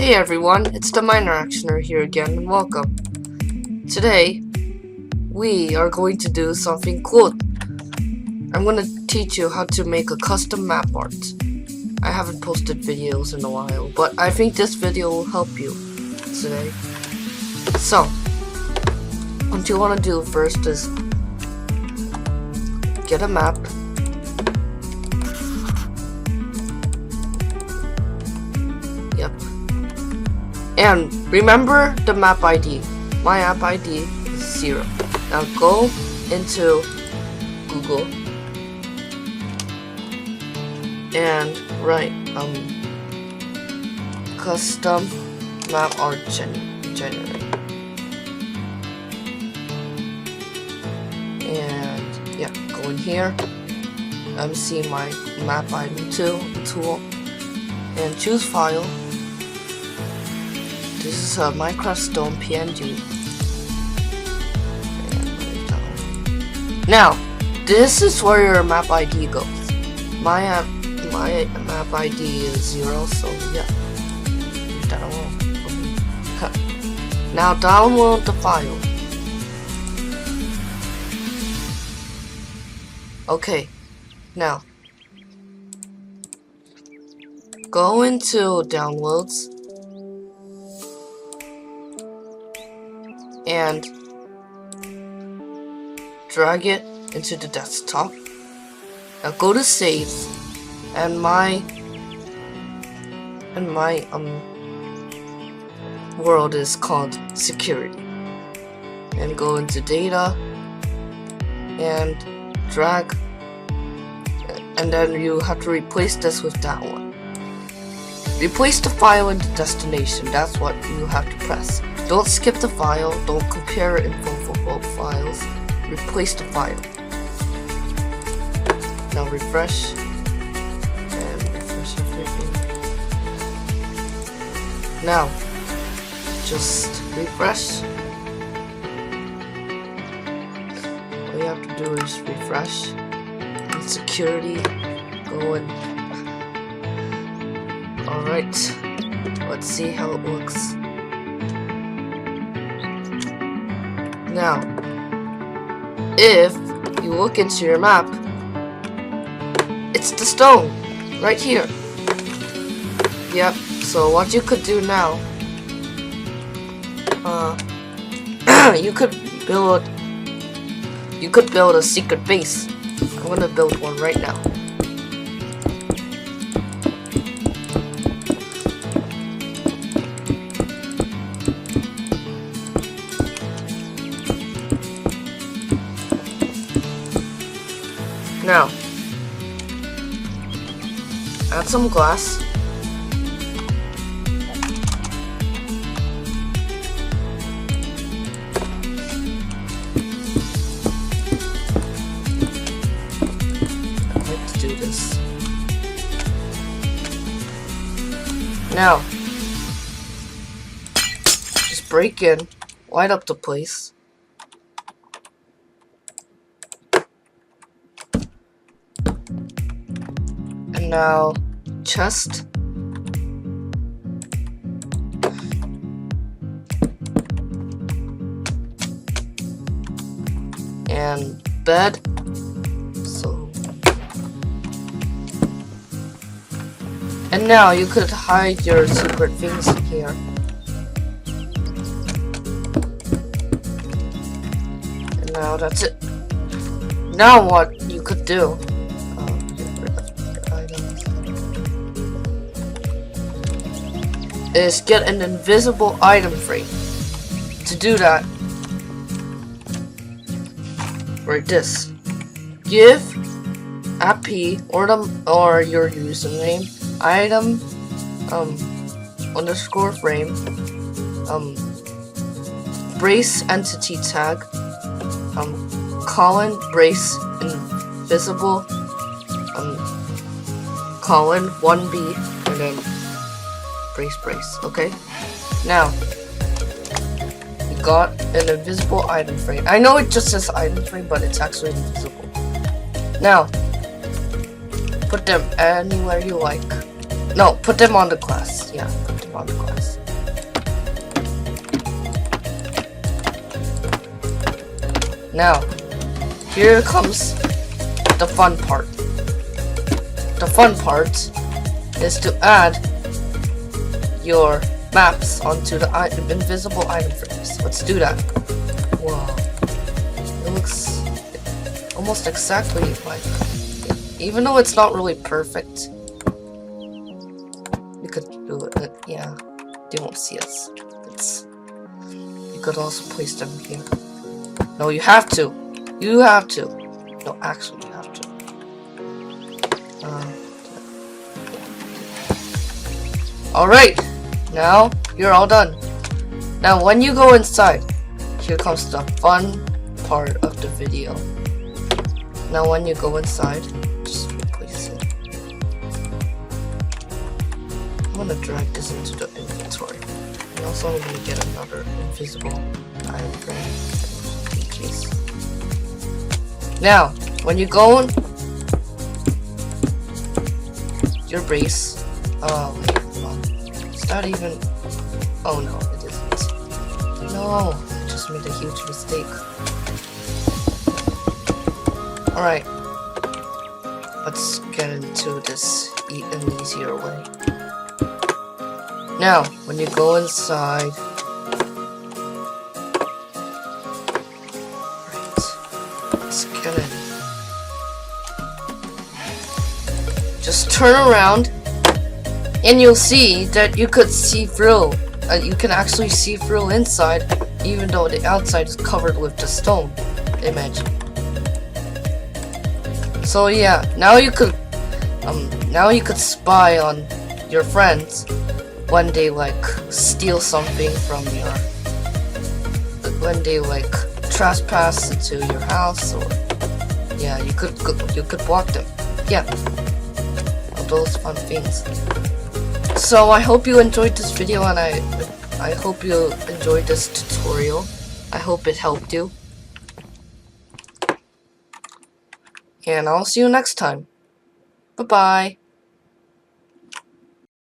Hey everyone, it's the Minor Actioner here again, and welcome. Today, we are going to do something cool. I'm going to teach you how to make a custom map art. I haven't posted videos in a while, but I think this video will help you today. So, what you want to do first is get a map. Yep. And remember the map ID. My map ID is 0. Now go into Google and write custom map art generate. And yeah, go in here. See my map item tool and choose file. This is a Minecraft Stone PNG. Now, this is where your map ID goes. My map ID is 0, so yeah. Now download the file. Okay, now go into downloads and drag it into the desktop. Now go to save, and my world is called security. And go into data and drag, and then you have to replace this with that one. Replace the file in the destination. That's what you have to press. Don't skip the file. Don't compare info for both files. Replace the file. Now refresh and refresh everything. Now just refresh. All you have to do is refresh. In security, go in. Alright, let's see how it looks. Now, if you look into your map, it's the stone right here. Yep, so what you could do now, you could build a secret base. I'm gonna build one right now. Now, add some glass. I'd like to do this. Now, just break in, light up the place. Now, chest, and bed. So, and now you could hide your secret things in here. And now that's it. Now what you could do? Is get an invisible item frame. To do that, write this. Give AP or your username item underscore frame brace entity tag colon brace invisible colon 1B and then brace, okay? Now, you got an invisible item frame. I know it just says item frame, but it's actually invisible. Now, put them anywhere you like. No, put them on the glass. Yeah, put them on the glass. Now, here comes the fun part. The fun part is to add your maps onto the invisible item frames. Let's do that. Wow. It looks almost exactly like, even though it's not really perfect, you could do it. Yeah, they won't see us. You could also place them here. No, you have to. You have to. No, actually, you have to. Alright, now you're all done. Now, when you go inside, here comes the fun part of the video. Now, when you go inside, just replace it. I'm gonna drag this into the inventory. And also, I'm gonna get another invisible item frame. Now, when you go in your base, oh wait, hold on. Is that even? Oh no, it isn't. No, I just made a huge mistake. Alright, let's get into this in an easier way. Now, when you go inside, just turn around and you'll see that you could see through. You can actually see through inside, even though the outside is covered with the stone image. So yeah, now you could spy on your friends when they like steal something from when they like trespass into your house, or yeah, you could block them. Yeah, all those fun things. So I hope you enjoyed this video, and I hope you enjoyed this tutorial. I hope it helped you. And I'll see you next time. Bye-bye.